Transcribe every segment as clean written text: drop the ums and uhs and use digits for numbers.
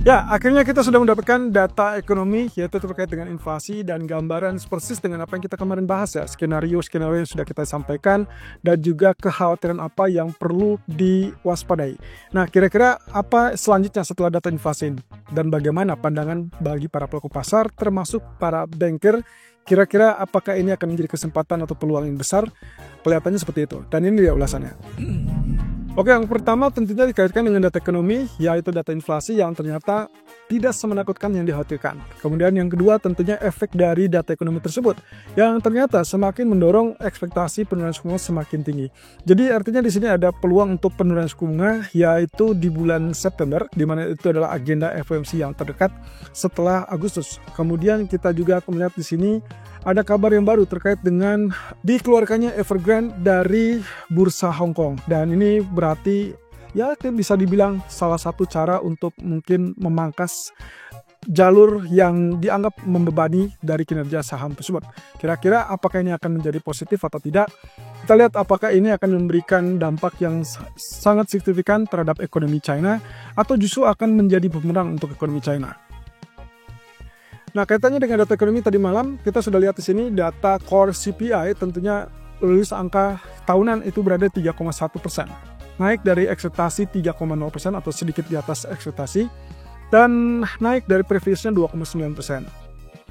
Ya, akhirnya kita sudah mendapatkan data ekonomi yaitu terkait dengan inflasi dan gambaran persis dengan apa yang kita kemarin bahas ya, skenario-skenario yang sudah kita sampaikan dan juga kekhawatiran apa yang perlu diwaspadai. Nah, kira-kira apa selanjutnya setelah data inflasi ini? Dan bagaimana pandangan bagi para pelaku pasar termasuk para banker? Kira-kira apakah ini akan menjadi kesempatan atau peluang yang besar? Kelihatannya seperti itu. Dan ini dia ulasannya. Oke, yang pertama tentunya dikaitkan dengan data ekonomi, yaitu data inflasi yang ternyata tidak semenakutkan yang dikhawatirkan. Kemudian yang kedua tentunya efek dari data ekonomi tersebut, yang ternyata semakin mendorong ekspektasi penurunan suku bunga semakin tinggi. Jadi artinya di sini ada peluang untuk penurunan suku bunga, yaitu di bulan September, di mana itu adalah agenda FOMC yang terdekat setelah Agustus. Kemudian kita juga melihat di sini ada kabar yang baru terkait dengan dikeluarkannya Evergrande dari bursa Hong Kong. Dan ini berarti ya bisa dibilang salah satu cara untuk mungkin memangkas jalur yang dianggap membebani dari kinerja saham tersebut. Kira-kira apakah ini akan menjadi positif atau tidak? Kita lihat apakah ini akan memberikan dampak yang sangat signifikan terhadap ekonomi China atau justru akan menjadi bumerang untuk ekonomi China. Nah, kaitannya dengan data ekonomi tadi malam, kita sudah lihat di sini data core CPI tentunya rilis angka tahunan itu berada 3,1%. Naik dari ekspektasi 3,0% atau sedikit di atas ekspektasi, dan naik dari previousnya 2,9%.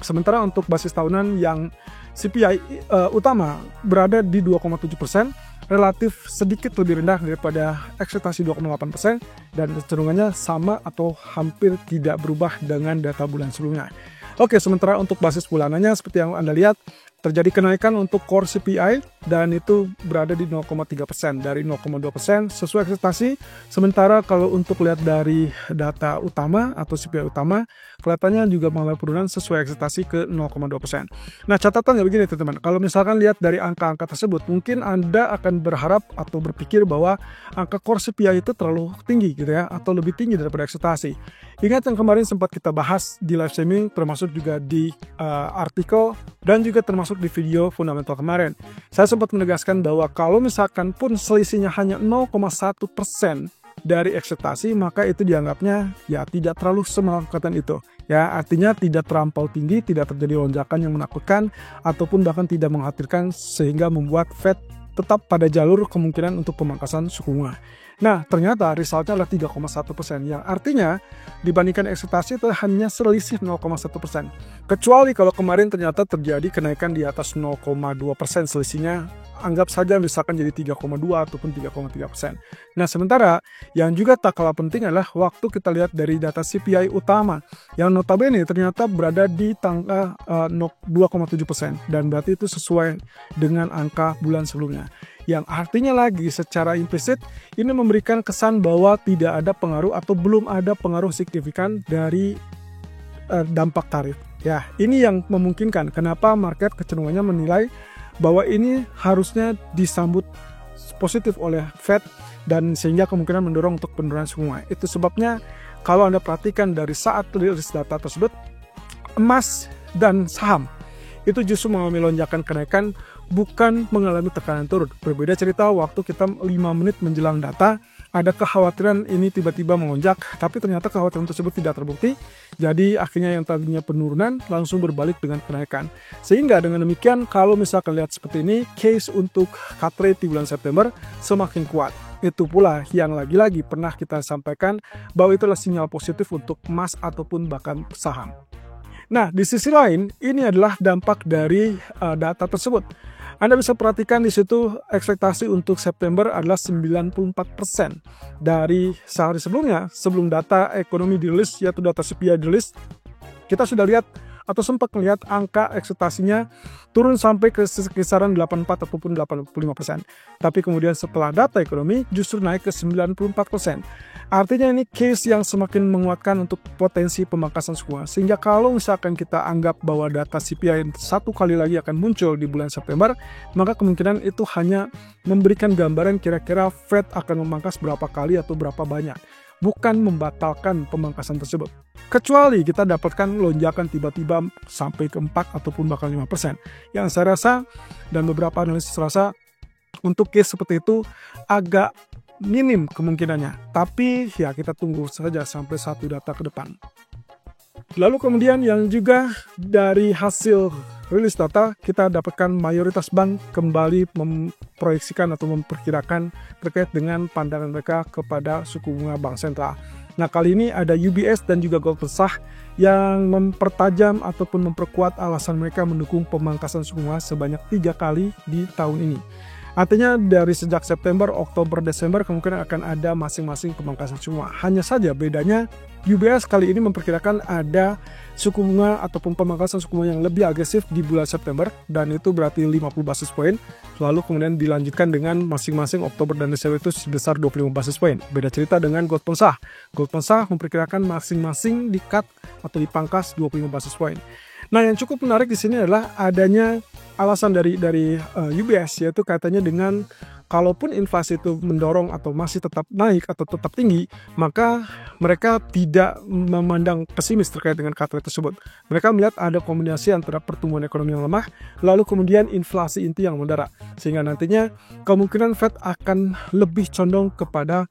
Sementara untuk basis tahunan yang CPI utama berada di 2,7%, relatif sedikit lebih rendah daripada ekspektasi 2,8%, dan kecenderungannya sama atau hampir tidak berubah dengan data bulan sebelumnya. Oke, sementara untuk basis bulanannya seperti yang Anda lihat, terjadi kenaikan untuk core CPI dan itu berada di 0,3% dari 0,2% sesuai ekspektasi. Sementara kalau untuk lihat dari data utama atau CPI utama, kelihatannya juga mengalami penurunan sesuai ekspektasi ke 0,2%. Nah, catatannya begini teman-teman, kalau misalkan lihat dari angka-angka tersebut, mungkin Anda akan berharap atau berpikir bahwa angka core CPI itu terlalu tinggi gitu ya, atau lebih tinggi daripada ekspektasi. Ingat yang kemarin sempat kita bahas di live streaming, termasuk juga di artikel dan juga termasuk di video fundamental kemarin. Saya sempat menegaskan bahwa kalau misalkan pun selisihnya hanya 0,1% dari ekspektasi, maka itu dianggapnya ya tidak terlalu semenakutkan itu. Ya, artinya tidak terlampau tinggi, tidak terjadi lonjakan yang menakutkan ataupun bahkan tidak mengkhawatirkan sehingga membuat Fed tetap pada jalur kemungkinan untuk pemangkasan suku bunga. Nah, ternyata resultnya adalah 3,1%, yang artinya dibandingkan ekspektasi itu hanya selisih 0,1%. Kecuali kalau kemarin ternyata terjadi kenaikan di atas 0,2% selisihnya, anggap saja misalkan jadi 3,2 ataupun 3,3%. Nah, sementara yang juga tak kalah penting adalah waktu kita lihat dari data CPI utama, yang notabene ternyata berada di angka 2,7%, dan berarti itu sesuai dengan angka bulan sebelumnya. Yang artinya lagi secara implisit ini memberikan kesan bahwa tidak ada pengaruh atau belum ada pengaruh signifikan dari dampak tarif. Ya, ini yang memungkinkan kenapa market kecenderungannya menilai bahwa ini harusnya disambut positif oleh Fed dan sehingga kemungkinan mendorong untuk penurunan suku bunga. Itu sebabnya kalau Anda perhatikan dari saat rilis data tersebut, emas dan saham itu justru mengalami lonjakan kenaikan, bukan mengalami tekanan turun. Berbeda cerita waktu kita 5 menit menjelang data, ada kekhawatiran ini tiba-tiba melonjak, tapi ternyata kekhawatiran tersebut tidak terbukti. Jadi akhirnya yang tadinya penurunan langsung berbalik dengan kenaikan. Sehingga dengan demikian, kalau misalkan lihat seperti ini, case untuk cut rate di bulan September semakin kuat. Itu pula yang lagi-lagi pernah kita sampaikan bahwa itulah sinyal positif untuk emas ataupun bahkan saham. Nah, di sisi lain, ini adalah dampak dari data tersebut. Anda bisa perhatikan di situ ekspektasi untuk September adalah 94% dari sehari sebelumnya, sebelum data ekonomi dirilis, yaitu data CPI dirilis. Kita sudah lihat atau sempat melihat angka ekspektasinya turun sampai ke kisaran 84 ataupun 85%. Tapi kemudian setelah data ekonomi justru naik ke 94%. Artinya ini case yang semakin menguatkan untuk potensi pemangkasan suku bunga. Sehingga kalau misalkan kita anggap bahwa data CPI satu kali lagi akan muncul di bulan September, maka kemungkinan itu hanya memberikan gambaran kira-kira Fed akan memangkas berapa kali atau berapa banyak, bukan membatalkan pemangkasan tersebut. Kecuali kita dapatkan lonjakan tiba-tiba sampai ke 4 ataupun bahkan 5%. Yang saya rasa dan beberapa analisis rasa untuk case seperti itu agak minim kemungkinannya. Tapi ya kita tunggu saja sampai satu data ke depan. Lalu kemudian yang juga dari hasil rilis data, kita dapatkan mayoritas bank kembali memproyeksikan atau memperkirakan terkait dengan pandangan mereka kepada suku bunga bank sentral. Nah, kali ini ada UBS dan juga Goldman Sachs yang mempertajam ataupun memperkuat alasan mereka mendukung pemangkasan suku bunga sebanyak 3 kali di tahun ini. Artinya dari sejak September, Oktober, Desember kemungkinan akan ada masing-masing pemangkasan suku bunga. Hanya saja bedanya UBS kali ini memperkirakan ada suku bunga ataupun pemangkasan suku bunga yang lebih agresif di bulan September, dan itu berarti 50 basis poin. Lalu kemudian dilanjutkan dengan masing-masing Oktober dan Desember itu sebesar 25 basis poin. Beda cerita dengan Goldman Sachs. Goldman Sachs memperkirakan masing-masing di-cut atau dipangkas 25 basis poin. Nah, yang cukup menarik di sini adalah adanya alasan dari UBS, yaitu katanya dengan kalaupun inflasi itu mendorong atau masih tetap naik atau tetap tinggi, maka mereka tidak memandang pesimis terkait dengan kata tersebut. Mereka melihat ada kombinasi antara pertumbuhan ekonomi yang lemah, lalu kemudian inflasi inti yang mendarat, sehingga nantinya kemungkinan Fed akan lebih condong kepada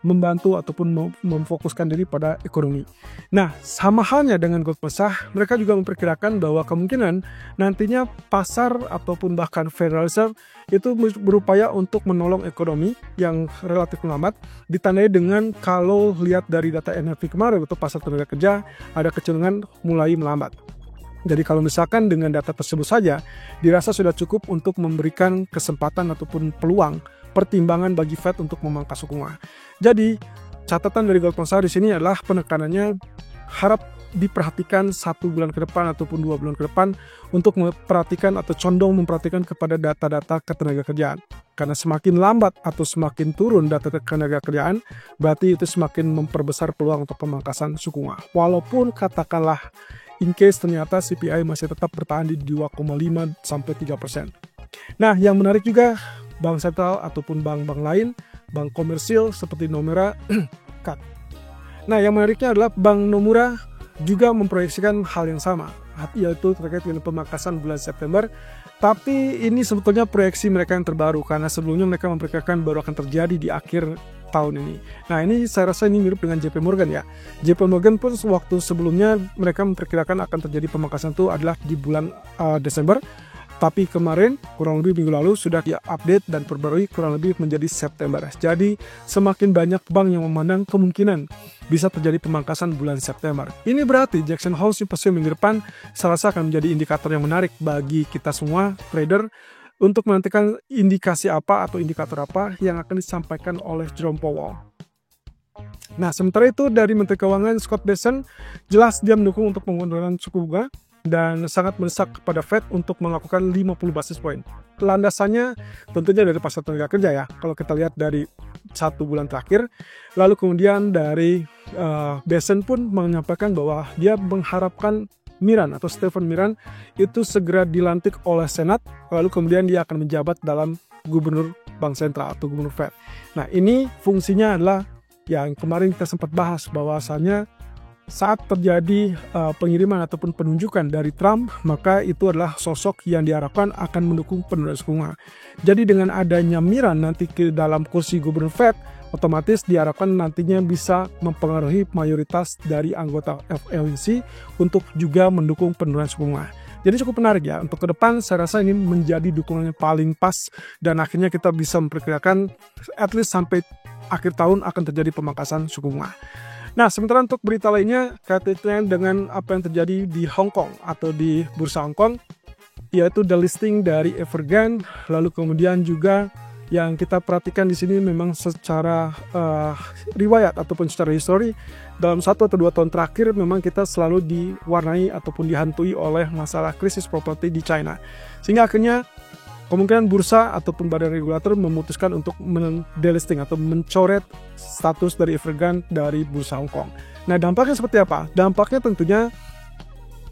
membantu ataupun memfokuskan diri pada ekonomi. Nah, sama halnya dengan Goldman Sachs, mereka juga memperkirakan bahwa kemungkinan nantinya pasar ataupun bahkan Federal Reserve itu berupaya untuk menolong ekonomi yang relatif lambat, ditandai dengan kalau lihat dari data NFP kemarin untuk pasar tenaga kerja ada kecenderungan mulai melambat. Jadi kalau misalkan dengan data tersebut saja dirasa sudah cukup untuk memberikan kesempatan ataupun peluang pertimbangan bagi Fed untuk memangkas suku bunga. Jadi catatan dari Goldman Sachs di sini adalah penekanannya harap diperhatikan 1 bulan ke depan ataupun 2 bulan ke depan untuk memperhatikan atau condong memperhatikan kepada data-data ketenaga kerjaan. Karena semakin lambat atau semakin turun data ketenaga kerjaan, berarti itu semakin memperbesar peluang untuk pemangkasan suku bunga. Walaupun katakanlah in case ternyata CPI masih tetap bertahan di 2,5 sampai 3%. Nah, yang menarik juga bank sentral ataupun bank-bank lain, bank komersil seperti Nomura cut. Nah, yang menariknya adalah Bank Nomura juga memproyeksikan hal yang sama, yaitu terkait dengan pemangkasan bulan September. Tapi ini sebetulnya proyeksi mereka yang terbaru, karena sebelumnya mereka memperkirakan baru akan terjadi di akhir tahun ini. Nah, ini saya rasa ini mirip dengan JP Morgan ya. JP Morgan pun waktu sebelumnya mereka memperkirakan akan terjadi pemangkasan itu adalah di bulan Desember. Tapi kemarin, kurang lebih minggu lalu, sudah update dan perbarui kurang lebih menjadi September. Jadi, semakin banyak bank yang memandang kemungkinan bisa terjadi pemangkasan bulan September. Ini berarti Jackson Hole Symposium minggu depan saya rasa akan menjadi indikator yang menarik bagi kita semua trader untuk menantikan indikasi apa atau indikator apa yang akan disampaikan oleh Jerome Powell. Nah, sementara itu dari Menteri Keuangan Scott Bessent, jelas dia mendukung untuk pengurangan suku bunga dan sangat mendesak kepada Fed untuk melakukan 50 basis point. Landasannya tentunya dari pasar tenaga kerja ya, kalau kita lihat dari 1 bulan terakhir. Lalu kemudian dari Bessent pun menyampaikan bahwa dia mengharapkan Miran atau Stephen Miran itu segera dilantik oleh Senat, lalu kemudian dia akan menjabat dalam gubernur Bank Sentral atau gubernur Fed. Nah, ini fungsinya adalah yang kemarin kita sempat bahas bahwasannya saat terjadi pengiriman ataupun penunjukan dari Trump, maka itu adalah sosok yang diharapkan akan mendukung penurunan suku bunga. Jadi dengan adanya Miran nanti ke dalam kursi gubernur Fed, otomatis diharapkan nantinya bisa mempengaruhi mayoritas dari anggota FOMC untuk juga mendukung penurunan suku bunga. Jadi cukup menarik ya, untuk ke depan saya rasa ini menjadi dukungan yang paling pas dan akhirnya kita bisa memperkirakan at least sampai akhir tahun akan terjadi pemangkasan suku bunga. Nah, sementara untuk berita lainnya kaitannya dengan apa yang terjadi di Hong Kong atau di Bursa Hong Kong, yaitu delisting dari Evergrande, lalu kemudian juga yang kita perhatikan di sini memang secara riwayat ataupun secara histori dalam 1 atau 2 tahun terakhir memang kita selalu diwarnai ataupun dihantui oleh masalah krisis properti di China, sehingga akhirnya kemungkinan bursa ataupun badan regulator memutuskan untuk mendelisting atau mencoret status dari Evergrande dari bursa Hong Kong. Nah, dampaknya seperti apa? Dampaknya tentunya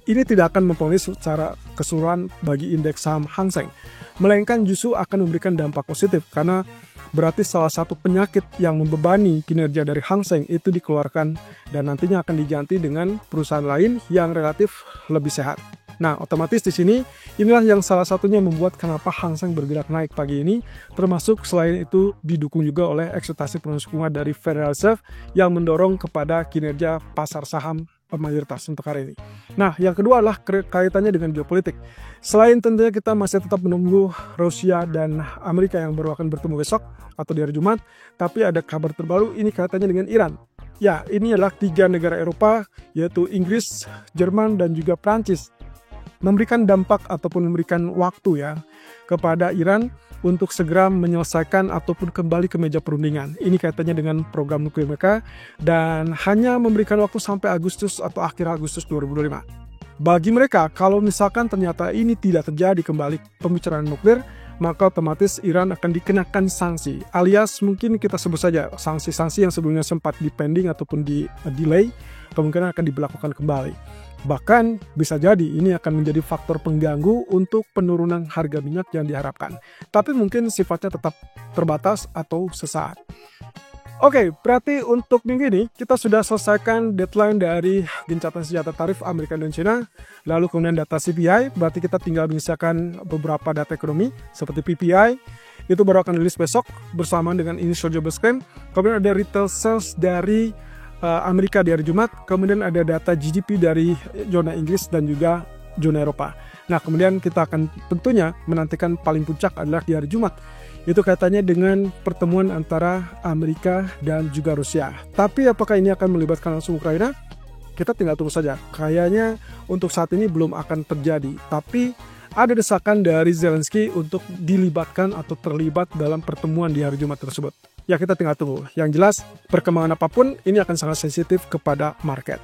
ini tidak akan mempengaruhi secara keseluruhan bagi indeks saham Hang Seng, melainkan justru akan memberikan dampak positif karena berarti salah satu penyakit yang membebani kinerja dari Hang Seng itu dikeluarkan dan nantinya akan diganti dengan perusahaan lain yang relatif lebih sehat. Nah, otomatis di sini inilah yang salah satunya membuat kenapa Hang Seng bergerak naik pagi ini, termasuk selain itu didukung juga oleh ekspektasi penurunan suku bunga dari Federal Reserve yang mendorong kepada kinerja pasar saham mayoritas untuk hari ini. Nah, yang kedua adalah kaitannya dengan geopolitik. Selain tentunya kita masih tetap menunggu Rusia dan Amerika yang baru akan bertemu besok atau di hari Jumat, tapi ada kabar terbaru ini kaitannya dengan Iran. Ya, ini adalah 3 negara Eropa, yaitu Inggris, Jerman, dan juga Prancis, memberikan dampak ataupun memberikan waktu ya kepada Iran untuk segera menyelesaikan ataupun kembali ke meja perundingan. Ini kaitannya dengan program nuklir mereka dan hanya memberikan waktu sampai Agustus atau akhir Agustus 2025. Bagi mereka, kalau misalkan ternyata ini tidak terjadi kembali pembicaraan nuklir, maka otomatis Iran akan dikenakan sanksi, alias mungkin kita sebut saja sanksi-sanksi yang sebelumnya sempat dipending ataupun di delay, kemungkinan akan diberlakukan kembali. Bahkan bisa jadi ini akan menjadi faktor pengganggu untuk penurunan harga minyak yang diharapkan. Tapi mungkin sifatnya tetap terbatas atau sesaat. Oke, berarti untuk minggu ini kita sudah selesaikan deadline dari gencatan senjata tarif Amerika dan China. Lalu kemudian data CPI, berarti kita tinggal menyisakan beberapa data ekonomi seperti PPI. Itu baru akan rilis besok bersamaan dengan initial jobless claim. Kemudian ada retail sales dari Amerika di hari Jumat, kemudian ada data GDP dari zona Inggris dan juga zona Eropa. Nah, kemudian kita akan tentunya menantikan paling puncak adalah di hari Jumat. Itu kaitannya dengan pertemuan antara Amerika dan juga Rusia. Tapi apakah ini akan melibatkan langsung Ukraina? Kita tinggal tunggu saja. Kayaknya untuk saat ini belum akan terjadi. Tapi ada desakan dari Zelensky untuk dilibatkan atau terlibat dalam pertemuan di hari Jumat tersebut. Ya, kita tinggal tunggu. Yang jelas, perkembangan apapun ini akan sangat sensitif kepada market.